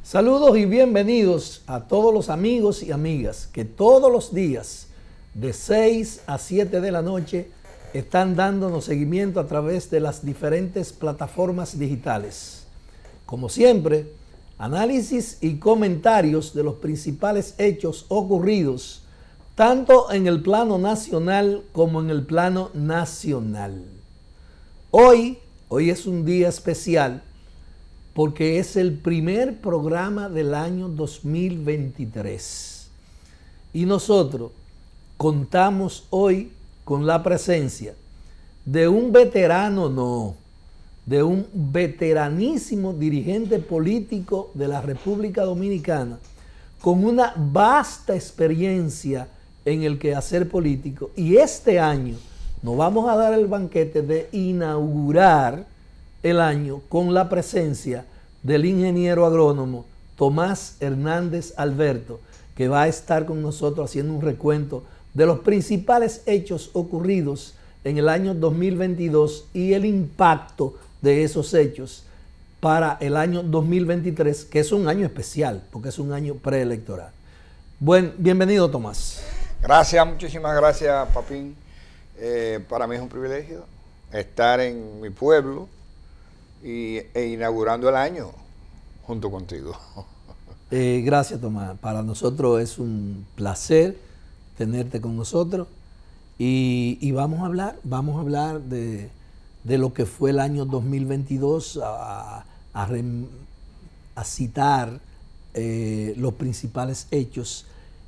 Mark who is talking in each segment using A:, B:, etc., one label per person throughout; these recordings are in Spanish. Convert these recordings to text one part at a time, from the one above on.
A: Saludos y bienvenidos a todos los amigos y amigas que todos los días de 6 a 7 de la noche están dándonos seguimiento a través de las diferentes plataformas digitales. Como siempre, análisis y comentarios de los principales hechos ocurridos tanto en el plano nacional como en el plano nacional. Hoy es un día especial porque es el primer programa del año 2023. Y nosotros contamos hoy con la presencia de un veteranísimo dirigente político de la República Dominicana, con una vasta experiencia en el quehacer político. Y este año nos vamos a dar el banquete de inaugurar el año con la presencia del ingeniero agrónomo Tomás Hernández Alberto, que va a estar con nosotros haciendo un recuento de los principales hechos ocurridos en el año 2022 y el impacto de esos hechos para el año 2023, que es un año especial, porque es un año preelectoral. Bienvenido, Tomás.
B: Gracias, muchísimas gracias, Papín. Para mí es un privilegio estar en mi pueblo e inaugurando el año junto contigo.
A: Gracias, Tomás. Para nosotros es un placer tenerte con nosotros y vamos a hablar de lo que fue el año 2022, a citar los principales hechos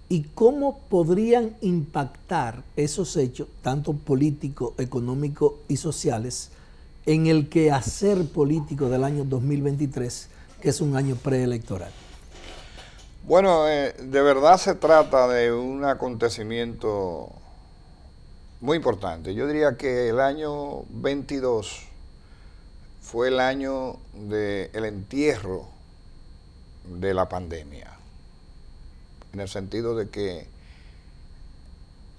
A: y cómo podrían impactar esos hechos, tanto políticos, económicos y sociales, en el quehacer político del año 2023, que es un año preelectoral.
B: Bueno, de verdad se trata de un acontecimiento muy importante. Yo diría que el año 22 fue el año del entierro de la pandemia, en el sentido de que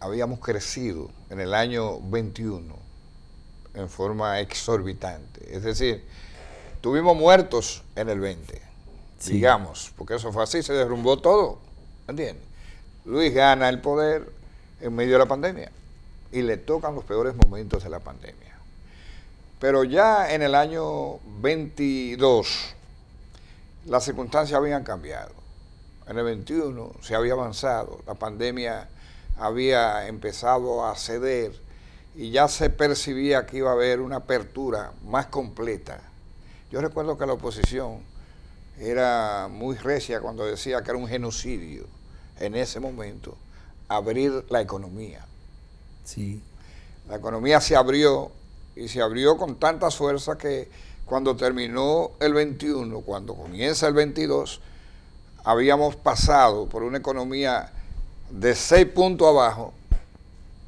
B: habíamos crecido en el año 21 en forma exorbitante. Es decir, tuvimos muertos en el 20, sí, digamos, porque eso fue así, se derrumbó todo, ¿entiendes? Luis gana el poder en medio de la pandemia y le tocan los peores momentos de la pandemia. Pero ya en el año 22 las circunstancias habían cambiado. En el 21 se había avanzado, la pandemia había empezado a ceder y ya se percibía que iba a haber una apertura más completa. Yo recuerdo que la oposición era muy recia cuando decía que era un genocidio en ese momento abrir la economía.
A: Sí.
B: La economía se abrió y se abrió con tanta fuerza que cuando terminó el 21, cuando comienza el 22, habíamos pasado por una economía de 6 puntos abajo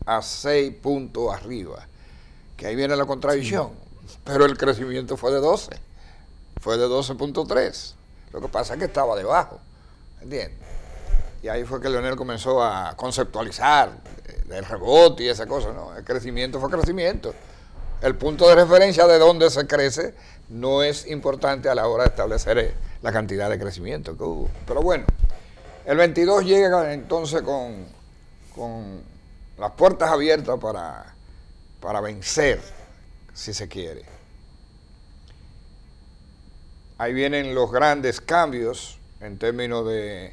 B: a 6 puntos arriba, que ahí viene la contradicción, sí, pero el crecimiento fue de 12, fue de 12.3, lo que pasa es que estaba debajo, ¿entiendes? Y ahí fue que Leonel comenzó a conceptualizar el rebote y esa cosa, ¿no? El crecimiento fue crecimiento. El punto de referencia de dónde se crece no es importante a la hora de establecer la cantidad de crecimiento que hubo. Pero bueno, el 22 llega entonces con las puertas abiertas para vencer, si se quiere. Ahí vienen los grandes cambios en términos de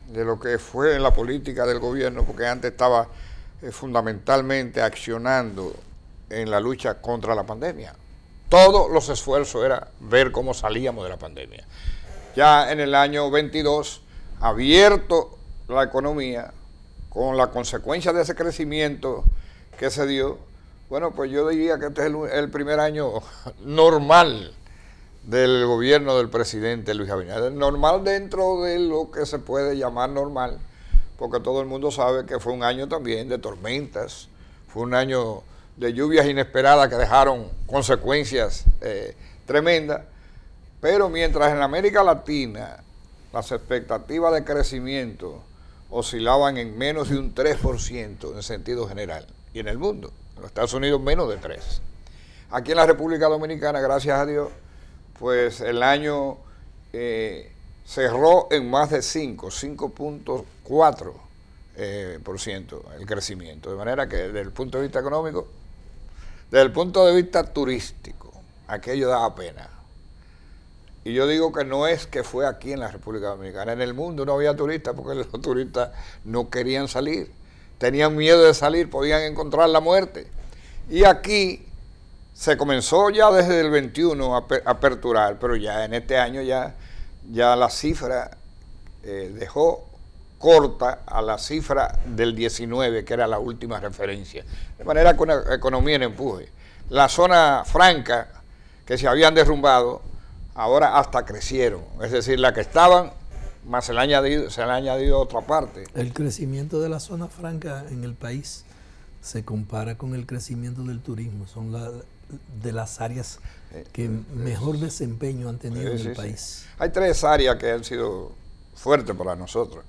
B: lo que fue en la política del gobierno, porque antes estaba fundamentalmente accionando en la lucha contra la pandemia. Todos los esfuerzos era ver cómo salíamos de la pandemia. Ya en el año 22, abierto la economía, con la consecuencia de ese crecimiento que se dio, bueno, pues yo diría que este es el primer año normal del gobierno del presidente Luis Abinader. Normal dentro de lo que se puede llamar normal, porque todo el mundo sabe que fue un año también de tormentas, fue un año de lluvias inesperadas que dejaron consecuencias tremendas, pero mientras en América Latina las expectativas de crecimiento oscilaban en menos de un 3% en sentido general, y en el mundo, en los Estados Unidos menos de 3%. Aquí en la República Dominicana, gracias a Dios, pues el año cerró en más de 5.4% por ciento el crecimiento. De manera que desde el punto de vista económico, desde el punto de vista turístico, aquello daba pena. Y yo digo que no es que fue aquí en la República Dominicana, en el mundo no había turistas porque los turistas no querían salir, tenían miedo de salir, podían encontrar la muerte. Y aquí se comenzó ya desde el 21 a aperturar, pero ya en este año ya la cifra dejó corta a la cifra del 19, que era la última referencia. De manera que una economía en empuje. La zona franca que se habían derrumbado, ahora hasta crecieron. Es decir, la que estaban, más se le ha añadido otra parte.
A: El crecimiento de la zona franca en el país se compara con el crecimiento del turismo. Son de las áreas que mejor desempeño han tenido en el país.
B: Hay 3 áreas que han sido fuertes para nosotros.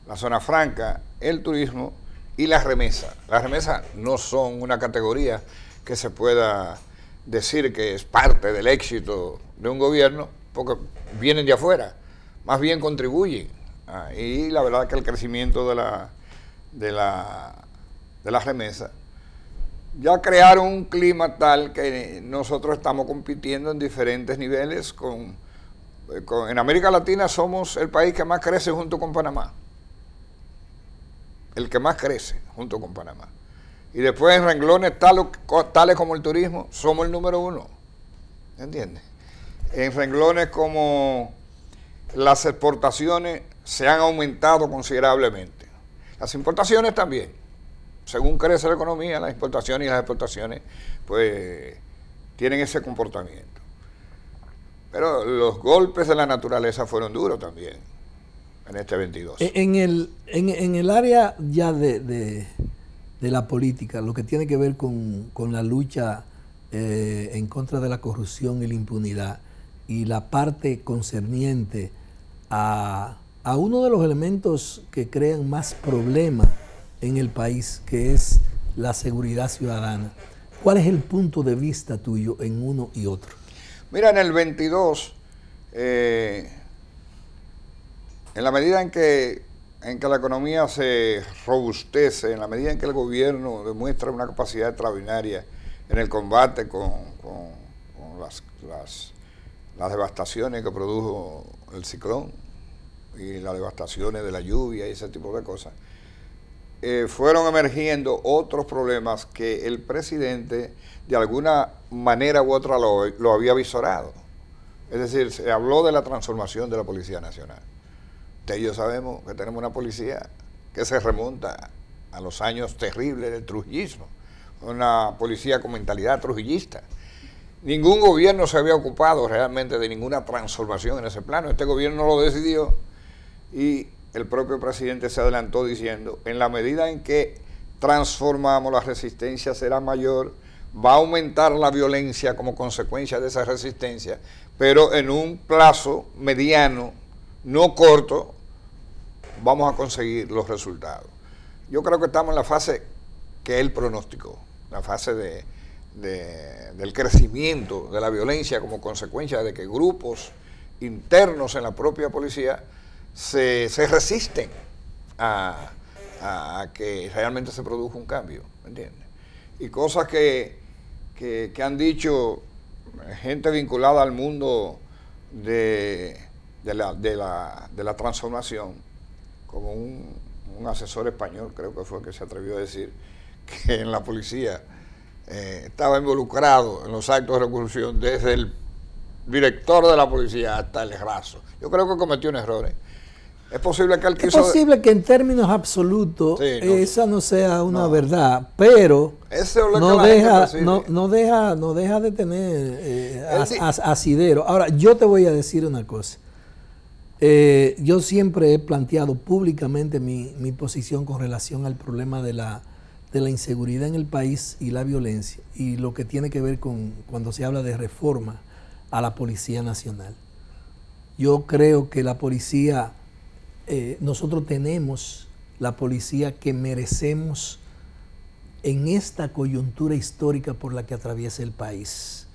B: La zona franca, el turismo y la remesa. Las remesas no son una categoría que se pueda decir que es parte del éxito de un gobierno, porque vienen de afuera, más bien contribuyen. Y la verdad que el crecimiento de la remesa ya crearon un clima tal que nosotros estamos compitiendo en diferentes niveles. En América Latina somos el país que más crece junto con Panamá. El que más crece junto con Panamá. Y después en renglones tales como el turismo, somos el número 1. ¿Entiendes? En renglones como las exportaciones se han aumentado considerablemente. Las importaciones también. Según crece la economía, las importaciones y las exportaciones, pues, tienen ese comportamiento. Pero los golpes de la naturaleza fueron duros también en este 22.
A: En el área ya de la política, lo que tiene que ver con la lucha en contra de la corrupción y la impunidad, y la parte concerniente a uno de los elementos que crean más problemas en el país, que es la seguridad ciudadana. ¿Cuál es el punto de vista tuyo en uno y otro?
B: Mira, en el 22, en la medida en que la economía se robustece, en la medida en que el gobierno demuestra una capacidad extraordinaria en el combate con las devastaciones que produjo el ciclón y las devastaciones de la lluvia y ese tipo de cosas, fueron emergiendo otros problemas que el presidente de alguna manera u otra lo había visorado. Es decir, se habló de la transformación de la Policía Nacional. Ustedes y yo sabemos que tenemos una policía que se remonta a los años terribles del trujillismo, una policía con mentalidad trujillista. Ningún gobierno se había ocupado realmente de ninguna transformación en ese plano. Este gobierno lo decidió y el propio presidente se adelantó diciendo, en la medida en que transformamos, la resistencia será mayor, va a aumentar la violencia como consecuencia de esa resistencia, pero en un plazo mediano, no corto, vamos a conseguir los resultados. Yo creo que estamos en la fase que él pronosticó, la fase del crecimiento de la violencia como consecuencia de que grupos internos en la propia policía se resisten a que realmente se produzca un cambio, ¿me entiendes? Y cosas que han dicho gente vinculada al mundo de la transformación, como un asesor español, creo que fue el que se atrevió a decir que en la policía estaba involucrado en los actos de revolución desde el director de la policía hasta el raso. Yo creo que cometió un error. Es posible que él quiso...
A: Es posible que en términos absolutos esa no sea una verdad, pero no deja de tener asidero. Ahora, yo te voy a decir una cosa. Yo siempre he planteado públicamente mi posición con relación al problema de la inseguridad en el país y la violencia, y lo que tiene que ver con cuando se habla de reforma a la Policía Nacional. Yo creo que la policía... nosotros tenemos la policía que merecemos en esta coyuntura histórica por la que atraviesa el país.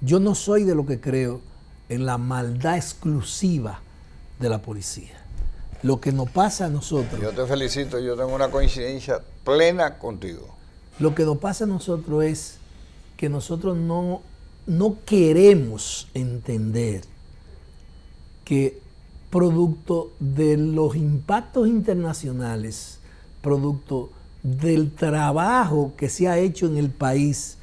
A: Yo no soy de lo que creo en la maldad exclusiva de la policía. Lo que nos pasa a nosotros...
B: Yo te felicito, yo tengo una coincidencia plena contigo.
A: Lo que nos pasa a nosotros es que nosotros no queremos entender que producto de los impactos internacionales, producto del trabajo que se ha hecho en el país,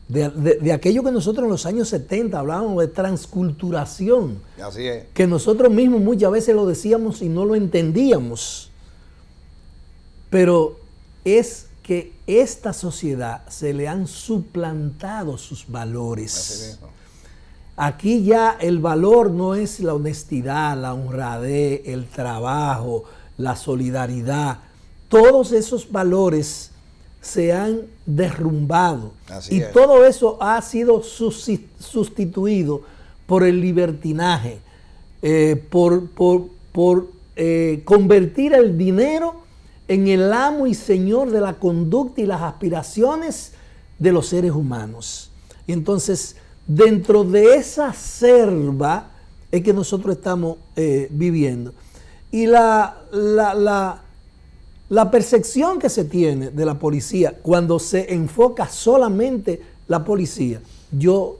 A: de aquello que nosotros en los años 70 hablábamos de transculturación,
B: así es,
A: que nosotros mismos muchas veces lo decíamos y no lo entendíamos, pero es que esta sociedad se le han suplantado sus valores. Aquí ya el valor no es la honestidad, la honradez, el trabajo, la solidaridad. Todos esos valores se han derrumbado.
B: Así es.
A: Todo eso ha sido sustituido por el libertinaje, por convertir el dinero en el amo y señor de la conducta y las aspiraciones de los seres humanos. Y entonces, dentro de esa selva es que nosotros estamos viviendo. Y la percepción que se tiene de la policía, cuando se enfoca solamente la policía, yo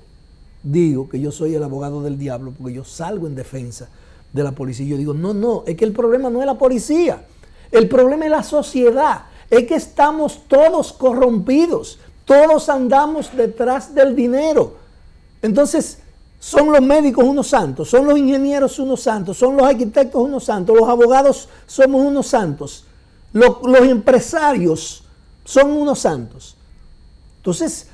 A: digo que yo soy el abogado del diablo porque yo salgo en defensa de la policía. Yo digo, no, es que el problema no es la policía. El problema es la sociedad, es que estamos todos corrompidos, todos andamos detrás del dinero. Entonces, son los médicos unos santos, son los ingenieros unos santos, son los arquitectos unos santos, los abogados somos unos santos, los empresarios son unos santos. Entonces,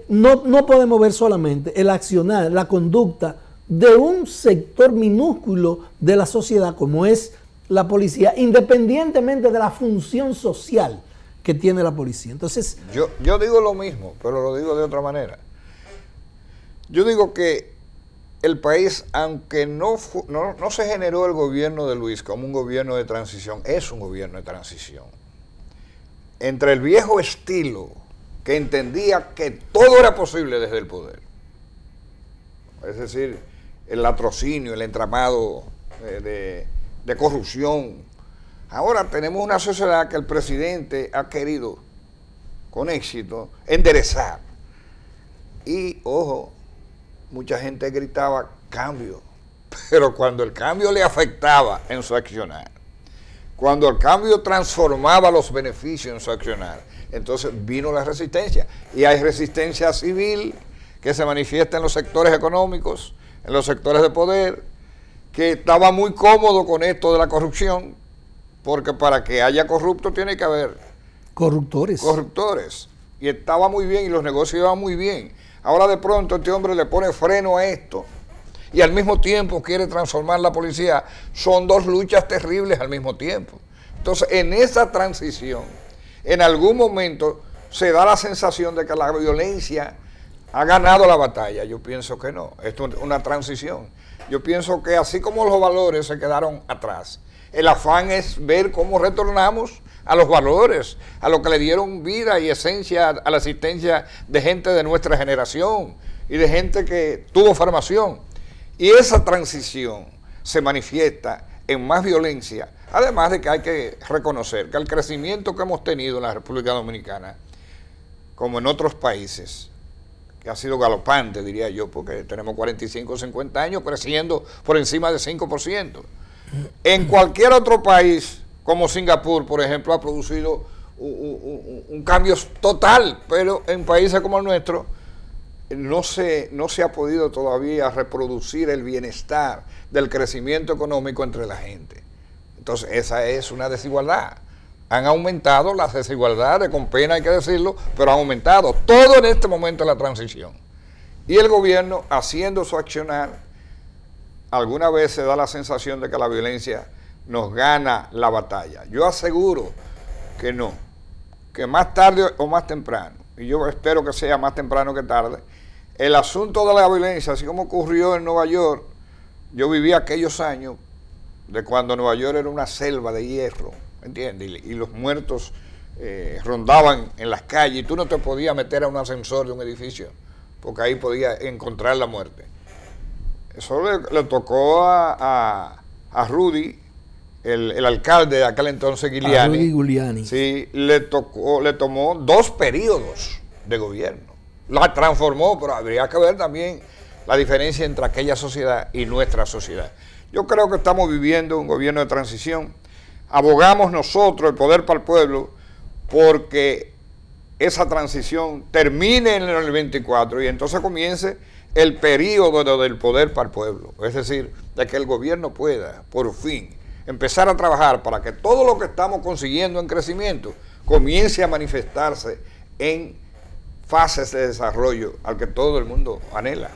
A: no podemos ver solamente el accionar, la conducta de un sector minúsculo de la sociedad como es la policía, independientemente de la función social que tiene la policía. Entonces,
B: yo digo lo mismo, pero lo digo de otra manera. Yo digo que el país, aunque no se generó el gobierno de Luis como un gobierno de transición, es un gobierno de transición. Entre el viejo estilo, que entendía que todo era posible desde el poder, es decir, el latrocinio, el entramado de corrupción. Ahora tenemos una sociedad que el presidente ha querido, con éxito, enderezar. Y, ojo, mucha gente gritaba cambio, pero cuando el cambio le afectaba en su accionar, cuando el cambio transformaba los beneficios en su accionar, entonces vino la resistencia. Y hay resistencia civil que se manifiesta en los sectores económicos, en los sectores de poder, que estaba muy cómodo con esto de la corrupción, porque para que haya corrupto tiene que haber corruptores. Y estaba muy bien y los negocios iban muy bien. Ahora de pronto este hombre le pone freno a esto y al mismo tiempo quiere transformar la policía. Son dos luchas terribles al mismo tiempo. Entonces, en esa transición, en algún momento se da la sensación de que la violencia ha ganado la batalla. Yo pienso que no. Esto es una transición. Yo pienso que así como los valores se quedaron atrás, el afán es ver cómo retornamos a los valores, a lo que le dieron vida y esencia a la existencia de gente de nuestra generación y de gente que tuvo formación. Y esa transición se manifiesta en más violencia, además de que hay que reconocer que el crecimiento que hemos tenido en la República Dominicana, como en otros países, que ha sido galopante, diría yo, porque tenemos 45 o 50 años creciendo por encima del 5%. En cualquier otro país, como Singapur, por ejemplo, ha producido un cambio total, pero en países como el nuestro no se ha podido todavía reproducir el bienestar del crecimiento económico entre la gente. Entonces, esa es una desigualdad. Han aumentado las desigualdades, con pena hay que decirlo, pero han aumentado. Todo en este momento es la transición. Y el gobierno, haciendo su accionar, alguna vez se da la sensación de que la violencia nos gana la batalla. Yo aseguro que no, que más tarde o más temprano, y yo espero que sea más temprano que tarde, el asunto de la violencia, así como ocurrió en Nueva York, yo viví aquellos años de cuando Nueva York era una selva de hierro, ¿entiendes? Y los muertos rondaban en las calles y tú no te podías meter a un ascensor de un edificio, porque ahí podías encontrar la muerte. Eso le tocó a a Rudy, el alcalde de aquel entonces, Giuliani.
A: Rudy Giuliani.
B: Sí, le tomó 2 periodos de gobierno. La transformó, pero habría que ver también la diferencia entre aquella sociedad y nuestra sociedad. Yo creo que estamos viviendo un gobierno de transición. Abogamos nosotros, el poder para el pueblo, porque esa transición termine en el 24 y entonces comience el periodo del poder para el pueblo. Es decir, de que el gobierno pueda, por fin, empezar a trabajar para que todo lo que estamos consiguiendo en crecimiento comience a manifestarse en fases de desarrollo al que todo el mundo anhela.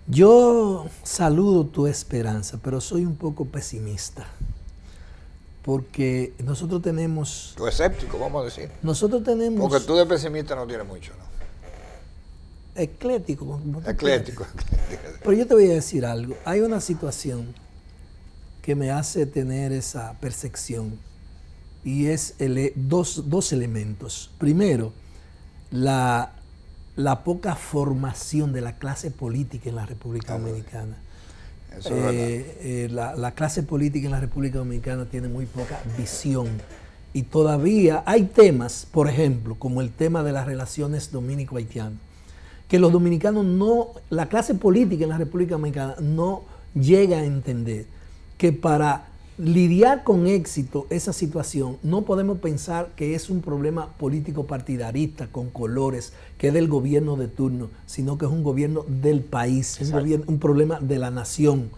A: Yo saludo tu esperanza, pero soy un poco pesimista. Porque nosotros tenemos...
B: Tú escéptico, vamos a decir.
A: Nosotros tenemos...
B: Porque tú de pesimista no tienes mucho, ¿no?
A: Eclético.
B: Eclético.
A: Pero yo te voy a decir algo. Hay una situación que me hace tener esa percepción. Y es dos elementos. Primero, la poca formación de la clase política en la República Dominicana.
B: Eso es verdad.
A: La clase política en la República Dominicana tiene muy poca visión. Y todavía hay temas, por ejemplo, como el tema de las relaciones dominico-haitianas, que los dominicanos no, la clase política en la República Dominicana no llega a entender que para lidiar con éxito esa situación no podemos pensar que es un problema político partidarista con colores, que es del gobierno de turno, sino que es un gobierno del país, es un problema de la nación.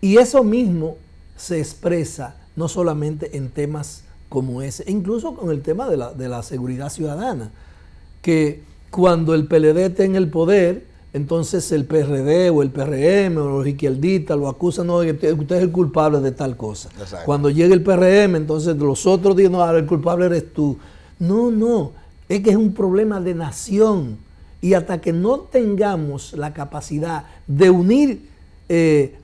A: Y eso mismo se expresa no solamente en temas como ese, incluso con el tema de la seguridad ciudadana, que cuando el PLD está en el poder, entonces el PRD o el PRM o los izquierdistas lo acusan, no, que usted es el culpable de tal cosa.
B: Exacto.
A: Cuando llega el PRM, entonces los otros dicen, no, el culpable eres tú. No, es que es un problema de nación. Y hasta que no tengamos la capacidad de unir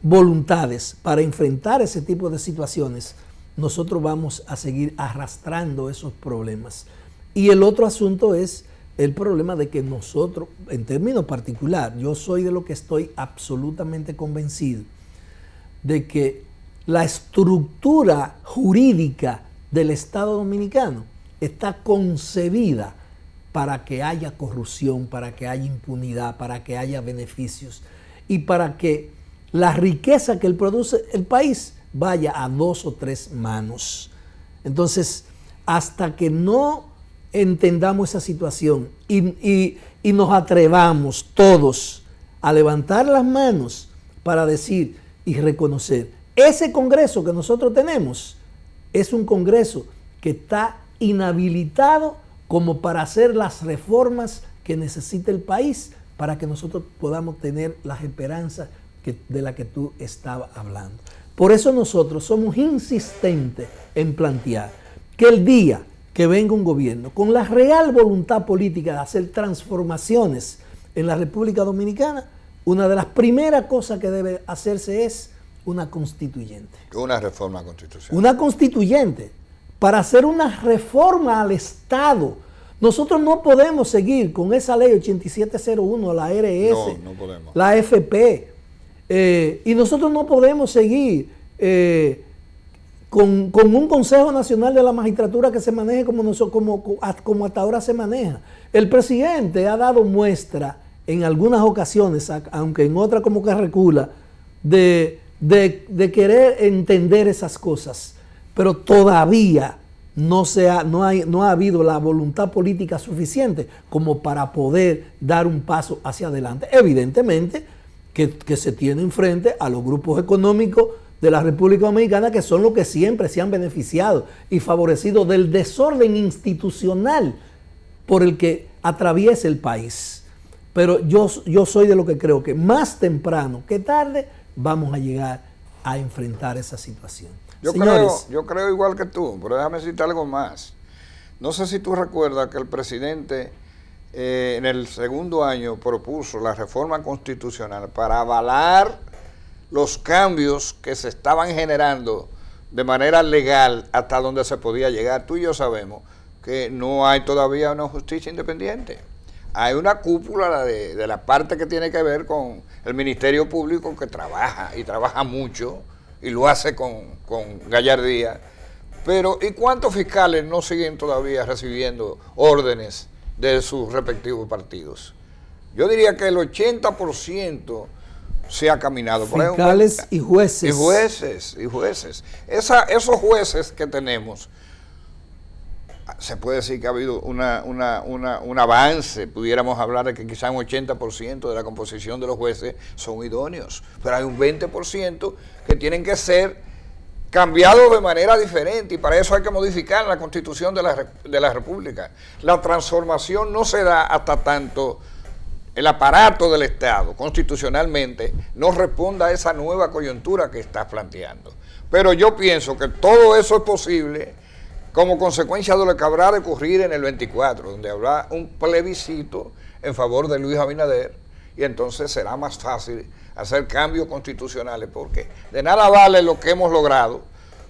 A: voluntades para enfrentar ese tipo de situaciones, nosotros vamos a seguir arrastrando esos problemas. Y el otro asunto es el problema de que nosotros, en términos particular, yo soy de lo que estoy absolutamente convencido de que la estructura jurídica del Estado Dominicano está concebida para que haya corrupción, para que haya impunidad, para que haya beneficios y para que la riqueza que produce el país vaya a 2 o 3 manos. Entonces, hasta que no entendamos esa situación y nos atrevamos todos a levantar las manos para decir y reconocer, ese Congreso que nosotros tenemos es un Congreso que está inhabilitado como para hacer las reformas que necesita el país para que nosotros podamos tener las esperanzas de las que tú estabas hablando. Por eso nosotros somos insistentes en plantear que el día que venga un gobierno con la real voluntad política de hacer transformaciones en la República Dominicana, una de las primeras cosas que debe hacerse es una constituyente.
B: Una reforma constitucional.
A: Una constituyente para hacer una reforma al Estado. Nosotros no podemos seguir con esa ley 8701, la RS,
B: no podemos.
A: La FP, y nosotros no podemos seguir con un Consejo Nacional de la Magistratura que se maneje como hasta ahora se maneja. El presidente ha dado muestra en algunas ocasiones, aunque en otras como que recula, de querer entender esas cosas, pero todavía no ha habido la voluntad política suficiente como para poder dar un paso hacia adelante. Evidentemente que se tiene enfrente a los grupos económicos de la República Dominicana, que son los que siempre se han beneficiado y favorecido del desorden institucional por el que atraviesa el país. Pero yo soy de lo que creo que más temprano que tarde vamos a llegar a enfrentar esa situación.
B: Yo creo igual que tú, pero déjame decirte algo más. No sé si tú recuerdas que el presidente en el segundo año propuso la reforma constitucional para avalar los cambios que se estaban generando de manera legal hasta donde se podía llegar. Tú y yo sabemos que no hay todavía una justicia independiente. hay una cúpula de la parte que tiene que ver con el Ministerio Público, que trabaja y trabaja mucho y lo hace con gallardía. Pero ¿y cuántos fiscales no siguen todavía recibiendo órdenes de sus respectivos partidos? Yo diría que el 80% se ha caminado.
A: Fiscales y jueces.
B: Y jueces. Esos jueces que tenemos, se puede decir que ha habido un avance. Pudiéramos hablar de que quizá un 80% de la composición de los jueces son idóneos, pero hay un 20% que tienen que ser cambiados de manera diferente, y para eso hay que modificar la Constitución de la República. La transformación no se da hasta tanto el aparato del Estado constitucionalmente no responda a esa nueva coyuntura que estás planteando. Pero yo pienso que todo eso es posible como consecuencia de lo que habrá de ocurrir en el 24, donde habrá un plebiscito en favor de Luis Abinader, y entonces será más fácil hacer cambios constitucionales, porque de nada vale lo que hemos logrado,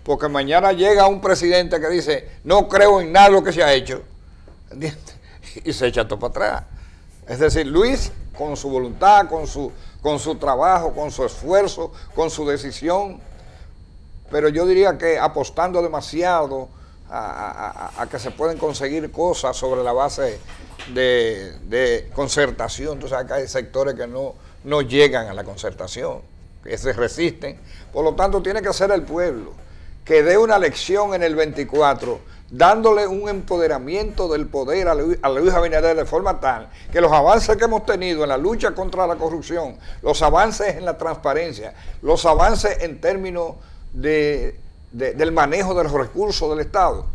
B: porque mañana llega un presidente que dice, no creo en nada de lo que se ha hecho, ¿entiendes? Y se echa todo para atrás. Es decir, Luis, con su voluntad, con su trabajo, con su esfuerzo, con su decisión, pero yo diría que apostando demasiado a que se pueden conseguir cosas sobre la base de concertación. Tú sabes que hay sectores que no llegan a la concertación, que se resisten. Por lo tanto, tiene que ser el pueblo que dé una lección en el 24, dándole un empoderamiento del poder a Luis Abinader de forma tal que los avances que hemos tenido en la lucha contra la corrupción, los avances en la transparencia, los avances en términos del manejo de los recursos del Estado,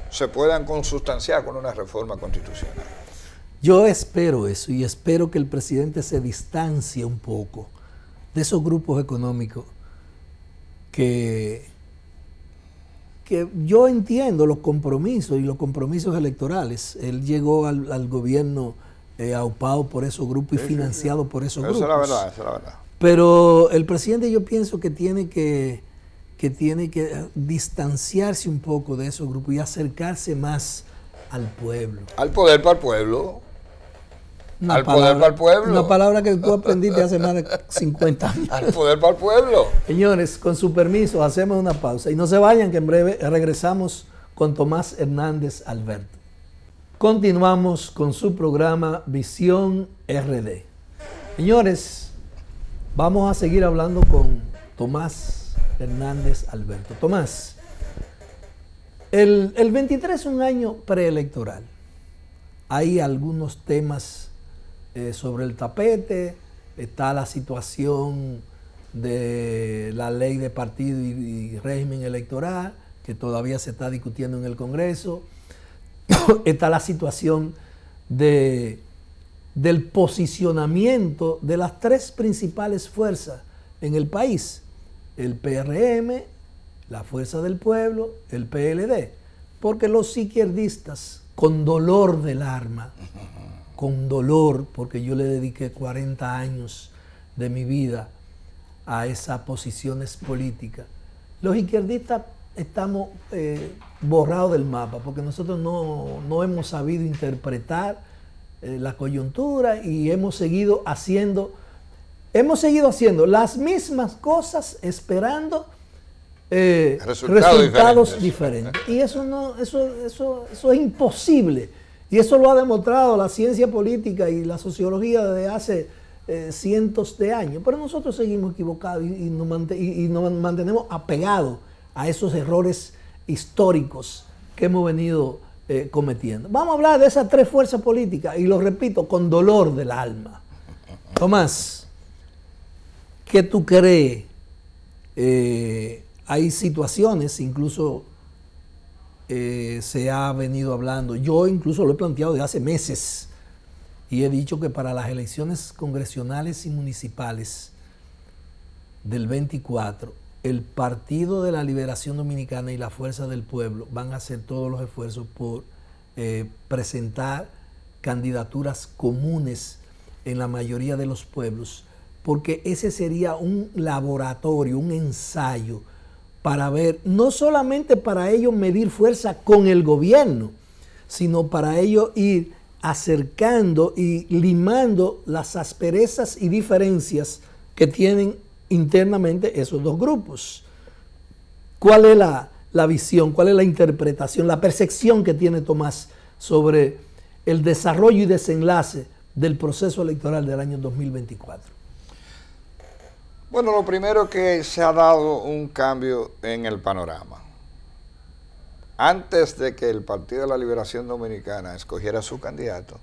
B: se puedan consustanciar con una reforma constitucional.
A: Yo espero eso, y espero que el presidente se distancie un poco de esos grupos económicos que yo entiendo los compromisos y los compromisos electorales. Él llegó al gobierno aupado por esos grupos y financiado por esos grupos.
B: Esa es la verdad.
A: Pero el presidente, yo pienso que tiene que distanciarse un poco de esos grupos y acercarse más al pueblo.
B: Al poder para el pueblo. Al poder para el pueblo.
A: Una palabra que tú aprendiste hace más de 50 años.
B: Al poder para el pueblo.
A: Señores, con su permiso, hacemos una pausa. Y no se vayan, que en breve regresamos con Tomás Hernández Alberto. Continuamos con su programa Visión RD. Señores, vamos a seguir hablando con Tomás Hernández Alberto. Tomás, el 23 es un año preelectoral. Hay algunos temas sobre el tapete. Está la situación de la ley de partido y régimen electoral, que todavía se está discutiendo en el Congreso. Está la situación del posicionamiento de las tres principales fuerzas en el país: el PRM, la Fuerza del Pueblo, el PLD, porque los izquierdistas, con dolor del alma, con dolor, porque yo le dediqué 40 años de mi vida a esas posiciones políticas, los izquierdistas estamos borrados del mapa, porque nosotros no hemos sabido interpretar la coyuntura y hemos seguido haciendo las mismas cosas esperando resultados diferentes. Y eso es imposible. Y eso lo ha demostrado la ciencia política y la sociología desde hace cientos de años. Pero nosotros seguimos equivocados y nos mantenemos apegados a esos errores históricos que hemos venido cometiendo. Vamos a hablar de esas tres fuerzas políticas, y lo repito, con dolor del alma. Tomás, ¿qué tú crees? Hay situaciones, incluso se ha venido hablando, yo incluso lo he planteado de hace meses, y he dicho que para las elecciones congresionales y municipales del 24, el Partido de la Liberación Dominicana y la Fuerza del Pueblo van a hacer todos los esfuerzos por presentar candidaturas comunes en la mayoría de los pueblos, porque ese sería un laboratorio, un ensayo para ver, no solamente para ellos medir fuerza con el gobierno, sino para ellos ir acercando y limando las asperezas y diferencias que tienen internamente esos dos grupos. ¿Cuál es la visión, cuál es la interpretación, la percepción que tiene Tomás sobre el desarrollo y desenlace del proceso electoral del año 2024?
B: Bueno, lo primero es que se ha dado un cambio en el panorama. Antes de que el Partido de la Liberación Dominicana escogiera su candidato,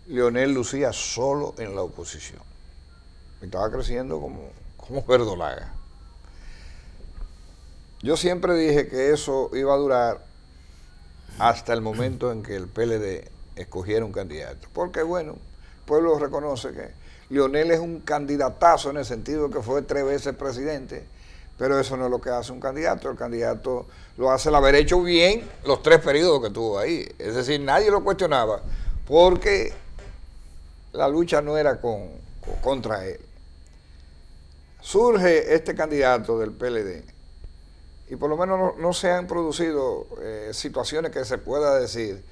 B: Leonel lucía solo en la oposición. Estaba creciendo como verdolaga. Yo siempre dije que eso iba a durar hasta el momento en que el PLD escogiera un candidato. Porque, bueno, el pueblo reconoce que Leonel es un candidatazo en el sentido de que fue 3 veces presidente, pero eso no es lo que hace un candidato. El candidato lo hace el haber hecho bien los 3 periodos que tuvo ahí. Es decir, nadie lo cuestionaba porque la lucha no era contra él. Surge este candidato del PLD y por lo menos no se han producido situaciones que se pueda decir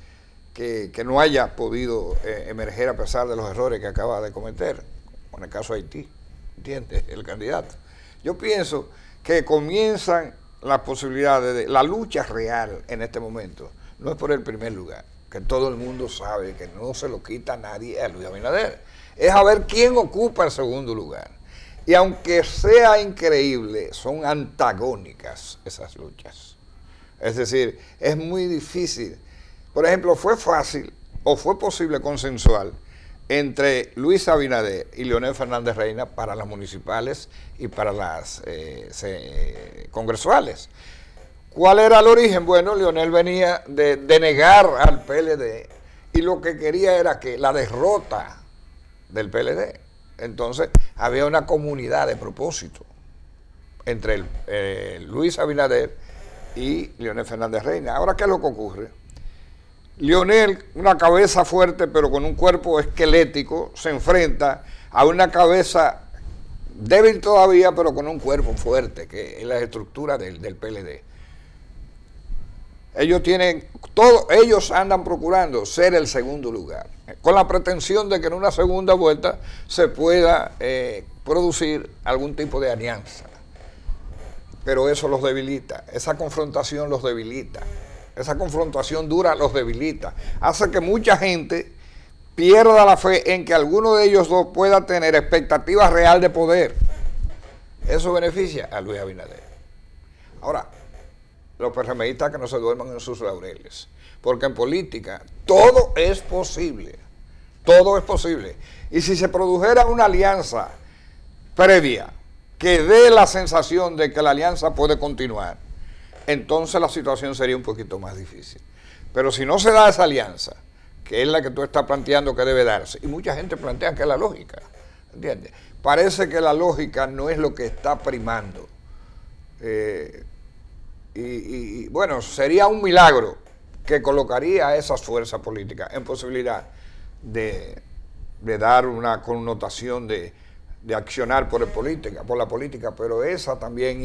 B: que no haya podido emerger a pesar de los errores que acaba de cometer, en el caso de Haití, ¿entiendes? El candidato. Yo pienso que comienzan las posibilidades de la lucha real en este momento. No es por el primer lugar, que todo el mundo sabe que no se lo quita nadie a Luis Abinader. Es a ver quién ocupa el segundo lugar. Y aunque sea increíble, son antagónicas esas luchas. Es decir, es muy difícil. Por ejemplo, fue fácil o fue posible consensuar entre Luis Abinader y Leonel Fernández Reina para las municipales y para las congresuales. ¿Cuál era el origen? Bueno, Leonel venía de negar al PLD y lo que quería era que la derrota del PLD. Entonces, había una comunidad de propósito entre Luis Abinader y Leonel Fernández Reina. Ahora, ¿qué es lo que ocurre? Leonel, una cabeza fuerte pero con un cuerpo esquelético, se enfrenta a una cabeza débil todavía pero con un cuerpo fuerte, que es la estructura del PLD. Ellos andan procurando ser el segundo lugar, con la pretensión de que en una segunda vuelta se pueda producir algún tipo de alianza. Pero eso los debilita, esa confrontación los debilita, esa confrontación dura los debilita, hace que mucha gente pierda la fe en que alguno de ellos dos pueda tener expectativa real de poder. Eso beneficia a Luis Abinader. Ahora, los PRMistas que no se duerman en sus laureles, porque en política todo es posible, todo es posible. Y si se produjera una alianza previa que dé la sensación de que la alianza puede continuar, entonces la situación sería un poquito más difícil. Pero si no se da esa alianza, que es la que tú estás planteando que debe darse, y mucha gente plantea que es la lógica, ¿entiendes? Parece que la lógica no es lo que está primando. Y bueno, sería un milagro que colocaría a esas fuerzas políticas en posibilidad de dar una connotación de accionar por la política, pero esa también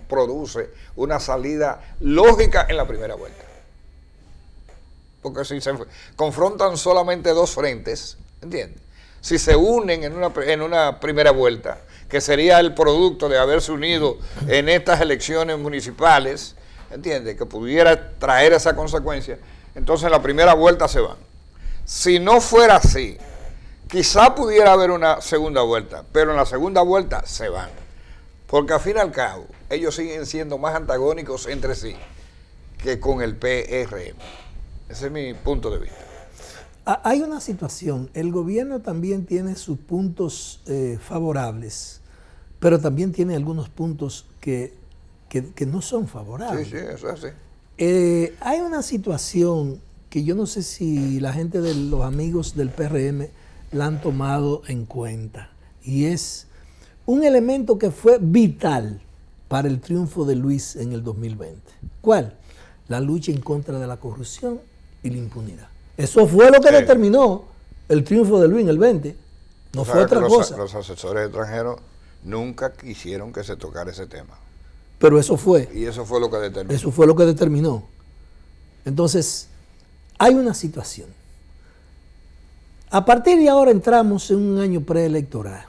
B: produce una salida lógica en la primera vuelta. Porque si se confrontan solamente 2 frentes, ¿entiendes? Si se unen en una primera vuelta, que sería el producto de haberse unido en estas elecciones municipales, ¿entiendes? Que pudiera traer esa consecuencia, entonces en la primera vuelta se van. Si no fuera así, quizá pudiera haber una segunda vuelta, pero en la segunda vuelta se van. Porque al fin y al cabo, ellos siguen siendo más antagónicos entre sí que con el PRM. Ese es mi punto de vista.
A: Hay una situación, el gobierno también tiene sus puntos favorables, pero también tiene algunos puntos que no son favorables.
B: Sí, eso es así.
A: Hay una situación que yo no sé si la gente de los amigos del PRM la han tomado en cuenta, y es un elemento que fue vital para el triunfo de Luis en el 2020. ¿Cuál? La lucha en contra de la corrupción y la impunidad. Eso fue lo que determinó el triunfo de Luis en el 20. No fue otra cosa.
B: Los asesores extranjeros nunca quisieron que se tocara ese tema.
A: Pero eso fue.
B: Y eso fue lo que determinó.
A: Eso fue lo que determinó. Entonces, hay una situación. A partir de ahora entramos en un año preelectoral.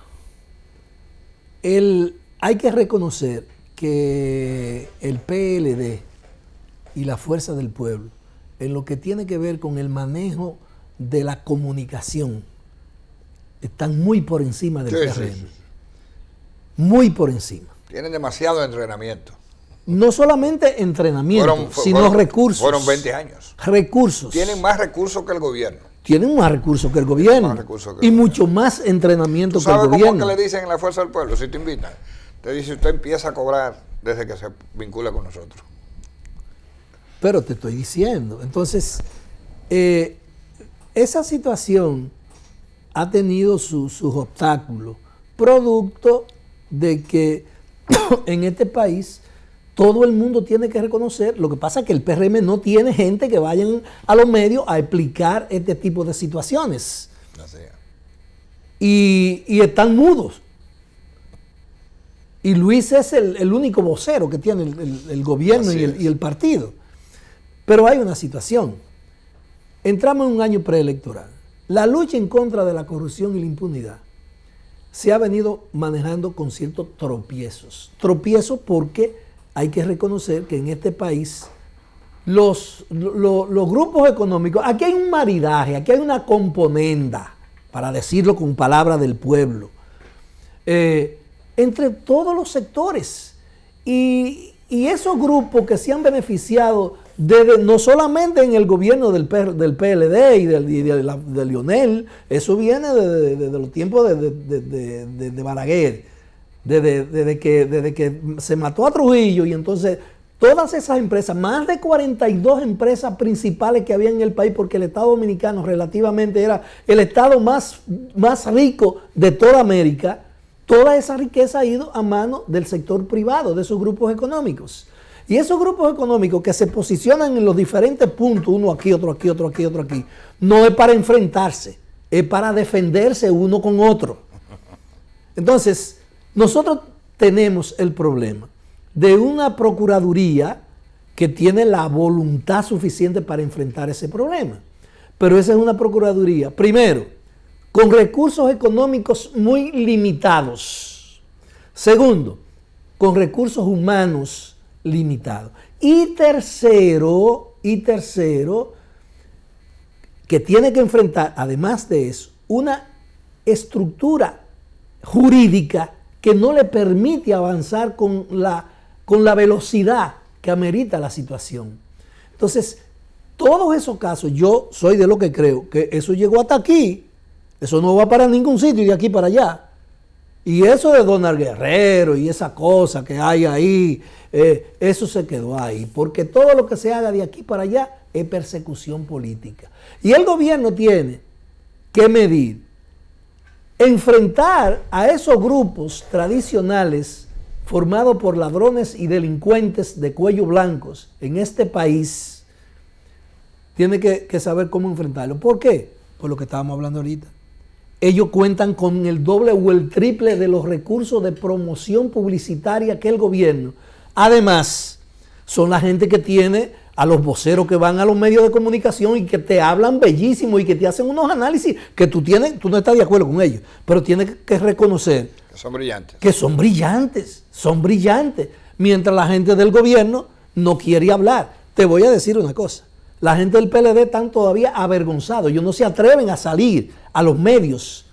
A: Hay que reconocer que el PLD y la Fuerza del Pueblo, en lo que tiene que ver con el manejo de la comunicación, están muy por encima del PRM. Sí. Muy por encima.
B: Tienen demasiado entrenamiento.
A: No solamente entrenamiento, sino recursos.
B: Fueron 20 años.
A: Recursos.
B: Tienen más recursos que el gobierno.
A: Tienen más recursos que el gobierno. Y mucho más entrenamiento que el gobierno.
B: ¿Sabes cómo que le dicen en la Fuerza del Pueblo? Si te invitan, te dice, usted empieza a cobrar desde que se vincula con nosotros.
A: Pero te estoy diciendo. Entonces, esa situación ha tenido sus obstáculos, producto de que en este país todo el mundo tiene que reconocer. Lo que pasa es que el PRM no tiene gente que vayan a los medios a explicar este tipo de situaciones. Y están mudos. Y Luis es el único vocero que tiene el gobierno y el partido. Pero hay una situación. Entramos en un año preelectoral. La lucha en contra de la corrupción y la impunidad se ha venido manejando con ciertos tropiezos. Tropiezos porque hay que reconocer que en este país los grupos económicos, aquí hay un maridaje, aquí hay una componenda, para decirlo con palabras del pueblo, entre todos los sectores. Y esos grupos que se han beneficiado no solamente en el gobierno del PLD y de Lionel, eso viene de los tiempos de Balaguer, desde que se mató a Trujillo, y entonces todas esas empresas, más de 42 empresas principales que había en el país, porque el Estado Dominicano relativamente era el Estado más rico de toda América, toda esa riqueza ha ido a manos del sector privado, de esos grupos económicos. Y esos grupos económicos que se posicionan en los diferentes puntos, uno aquí, otro aquí, otro aquí, otro aquí, no es para enfrentarse, es para defenderse uno con otro. Entonces, nosotros tenemos el problema de una procuraduría que tiene la voluntad suficiente para enfrentar ese problema. Pero esa es una procuraduría, primero, con recursos económicos muy limitados. Segundo, con recursos humanos limitados. Y tercero, que tiene que enfrentar, además de eso, una estructura jurídica que no le permite avanzar con la velocidad que amerita la situación. Entonces, todos esos casos, yo soy de lo que creo que eso llegó hasta aquí, eso no va para ningún sitio de aquí para allá. Y eso de Donald Guerrero y esa cosa que hay ahí, eso se quedó ahí, porque todo lo que se haga de aquí para allá es persecución política. Y el gobierno tiene que medir, enfrentar a esos grupos tradicionales formados por ladrones y delincuentes de cuello blancos en este país. Tiene que saber cómo enfrentarlo. ¿Por qué? Por lo que estábamos hablando ahorita. Ellos cuentan con el doble o el triple de los recursos de promoción publicitaria que el gobierno. Además, son la gente que tiene a los voceros que van a los medios de comunicación y que te hablan bellísimo y que te hacen unos análisis que tú no estás de acuerdo con ellos, pero tienes que reconocer
B: que son brillantes.
A: Que son brillantes, mientras la gente del gobierno no quiere hablar. Te voy a decir una cosa. La gente del PLD están todavía avergonzados. Ellos no se atreven a salir a los medios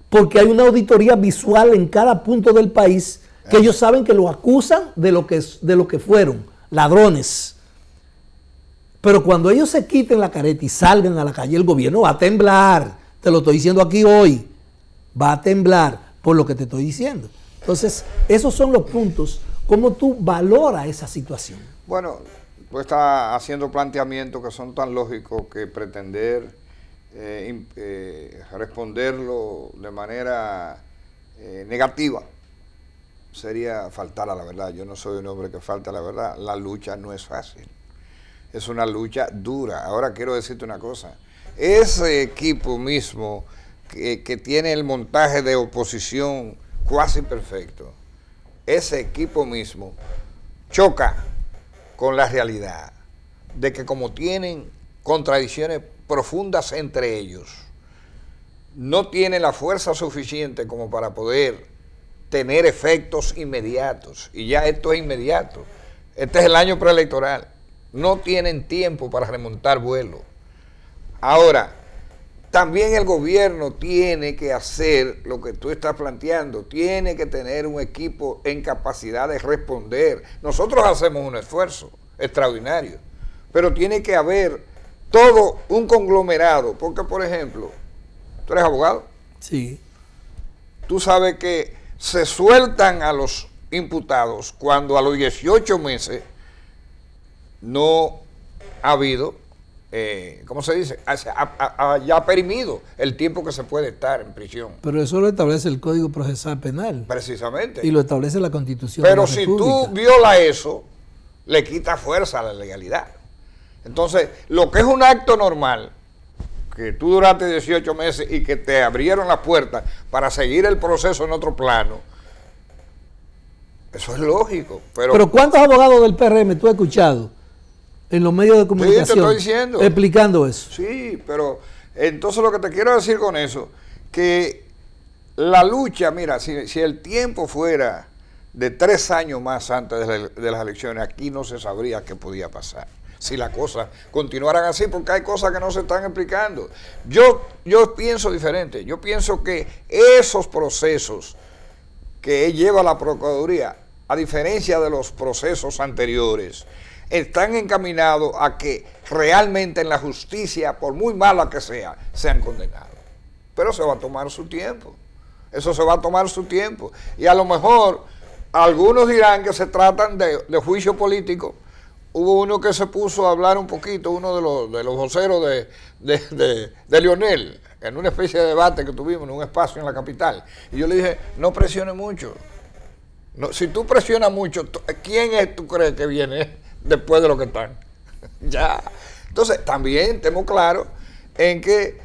A: porque hay una auditoría visual en cada punto del país que ellos saben que lo acusan de lo que fueron, ladrones. Pero cuando ellos se quiten la careta y salgan a la calle, el gobierno va a temblar. Te lo estoy diciendo aquí hoy. Va a temblar por lo que te estoy diciendo. Entonces, esos son los puntos. ¿Cómo tú valoras esa situación?
B: Bueno, tú estás haciendo planteamientos que son tan lógicos que pretender responderlo de manera negativa sería faltar a la verdad. Yo no soy un hombre que falta a la verdad. La lucha no es fácil. Es una lucha dura. Ahora quiero decirte una cosa. Ese equipo mismo que tiene el montaje de oposición cuasi perfecto, ese equipo mismo choca con la realidad de que como tienen contradicciones profundas entre ellos, no tiene la fuerza suficiente como para poder tener efectos inmediatos. Y ya esto es inmediato. Este es el año preelectoral. No tienen tiempo para remontar vuelo. Ahora, también el gobierno tiene que hacer lo que tú estás planteando. Tiene que tener un equipo en capacidad de responder. Nosotros hacemos un esfuerzo extraordinario, pero tiene que haber todo un conglomerado. Porque, por ejemplo, ¿tú eres abogado?
A: Sí.
B: Tú sabes que se sueltan a los imputados cuando a los 18 meses no ha habido, ¿cómo se dice? Ya perimido el tiempo que se puede estar en prisión.
A: Pero eso lo establece el Código Procesal Penal.
B: Precisamente.
A: Y lo establece la Constitución
B: Pero
A: de la
B: si
A: República.
B: tú violas eso, le quita fuerza a la legalidad. Entonces, lo que es un acto normal, que tú duraste 18 meses y que te abrieron las puertas para seguir el proceso en otro plano, eso es lógico. Pero
A: ¿cuántos abogados del PRM tú has escuchado en los medios de comunicación
B: te estoy diciendo,
A: explicando eso?
B: Sí, pero entonces lo que te quiero decir con eso, que la lucha, mira, si el tiempo fuera de 3 años más antes de las elecciones, aquí no se sabría qué podía pasar si las cosas continuaran así, porque hay cosas que no se están explicando. Yo pienso diferente. Yo pienso que esos procesos que lleva la Procuraduría, a diferencia de los procesos anteriores, están encaminados a que realmente en la justicia, por muy mala que sea, sean condenados. Pero se va a tomar su tiempo. Eso se va a tomar su tiempo. Y a lo mejor algunos dirán que se tratan de juicio político. Hubo uno que se puso a hablar un poquito, uno de los voceros de Leonel, en una especie de debate que tuvimos en un espacio en la capital. Y yo le dije, no presione mucho. No, si tú presionas mucho, ¿quién tú crees que viene después de lo que están? Ya. Entonces, también tenemos claro en que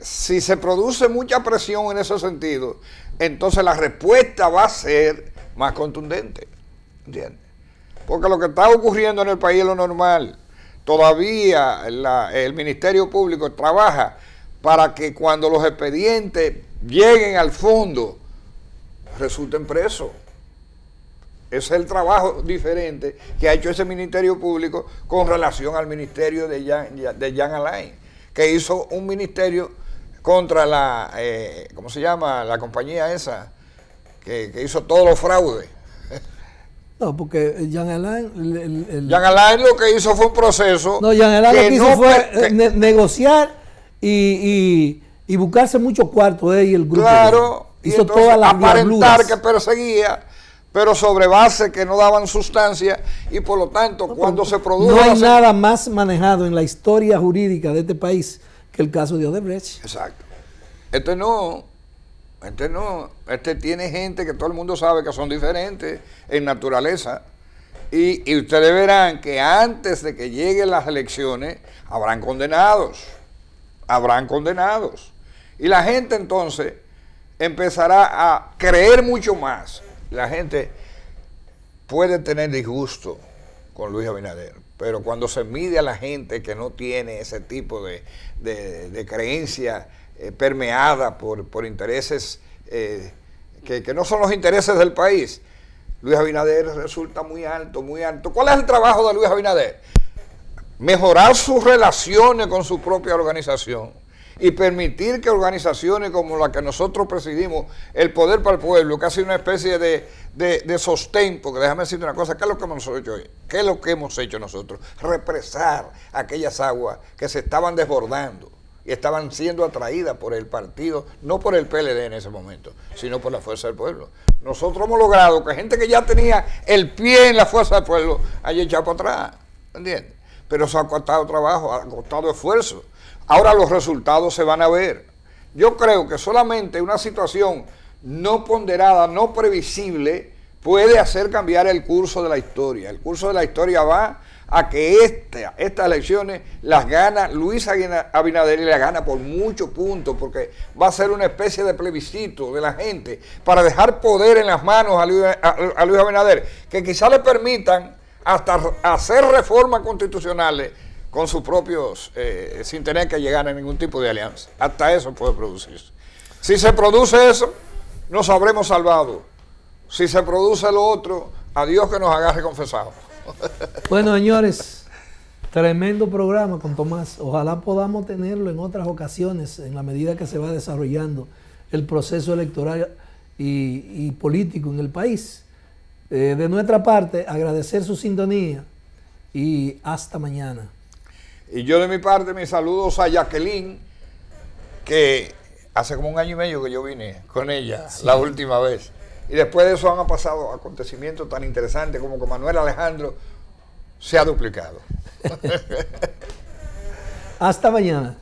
B: si se produce mucha presión en ese sentido, entonces la respuesta va a ser más contundente. ¿Entiendes? Porque lo que está ocurriendo en el país es lo normal. Todavía el Ministerio Público trabaja para que cuando los expedientes lleguen al fondo, resulten presos. Ese es el trabajo diferente que ha hecho ese Ministerio Público con relación al ministerio de Jean Alain, que hizo un ministerio contra la, ¿cómo se llama? La compañía esa, que hizo todos los fraudes.
A: No, porque Jean Alain...
B: Jean Alain lo que hizo fue un proceso...
A: No, Jean Alain lo que hizo fue negociar y buscarse muchos cuartos él y el grupo.
B: Claro,
A: hizo todas las
B: aparentar que perseguía, pero sobre base que no daban sustancia, y por lo tanto, cuando se produjo...
A: No hay nada más manejado en la historia jurídica de este país que el caso de Odebrecht.
B: Exacto. Este tiene gente que todo el mundo sabe que son diferentes en naturaleza, y ustedes verán que antes de que lleguen las elecciones habrán condenados, y la gente entonces empezará a creer mucho más. La gente puede tener disgusto con Luis Abinader, pero cuando se mide a la gente que no tiene ese tipo de creencia permeada por intereses que no son los intereses del país, Luis Abinader resulta muy alto, muy alto. ¿Cuál es el trabajo de Luis Abinader? Mejorar sus relaciones con su propia organización y permitir que organizaciones como la que nosotros presidimos, el Poder para el Pueblo, que ha sido una especie de sostén, porque déjame decirte una cosa, ¿qué es lo que hemos hecho hoy? ¿Qué es lo que hemos hecho nosotros? Represar aquellas aguas que se estaban desbordando y estaban siendo atraídas por el partido, no por el PLD en ese momento, sino por la Fuerza del Pueblo. Nosotros hemos logrado que gente que ya tenía el pie en la Fuerza del Pueblo haya echado para atrás, ¿entiendes? Pero eso ha costado trabajo, ha costado esfuerzo. Ahora los resultados se van a ver. Yo creo que solamente una situación no ponderada, no previsible, puede hacer cambiar el curso de la historia. El curso de la historia va a que estas elecciones las gana Luis Abinader, y las gana por muchos puntos, porque va a ser una especie de plebiscito de la gente para dejar poder en las manos a Luis Abinader, que quizá le permitan hasta hacer reformas constitucionales con sus propios, sin tener que llegar a ningún tipo de alianza. Hasta eso puede producirse. Si se produce eso, nos habremos salvado. Si se produce lo otro, a Dios que nos agarre confesados.
A: Bueno, señores, tremendo programa con Tomás. Ojalá podamos tenerlo en otras ocasiones, en la medida que se va desarrollando el proceso electoral y político en el país. De nuestra parte, agradecer su sintonía y hasta mañana.
B: Y yo de mi parte, mis saludos a Jacqueline, que hace como 1 año y medio que yo vine con ella, sí, la última vez. Y después de eso han pasado acontecimientos tan interesantes como que Manuel Alejandro se ha duplicado.
A: Hasta mañana.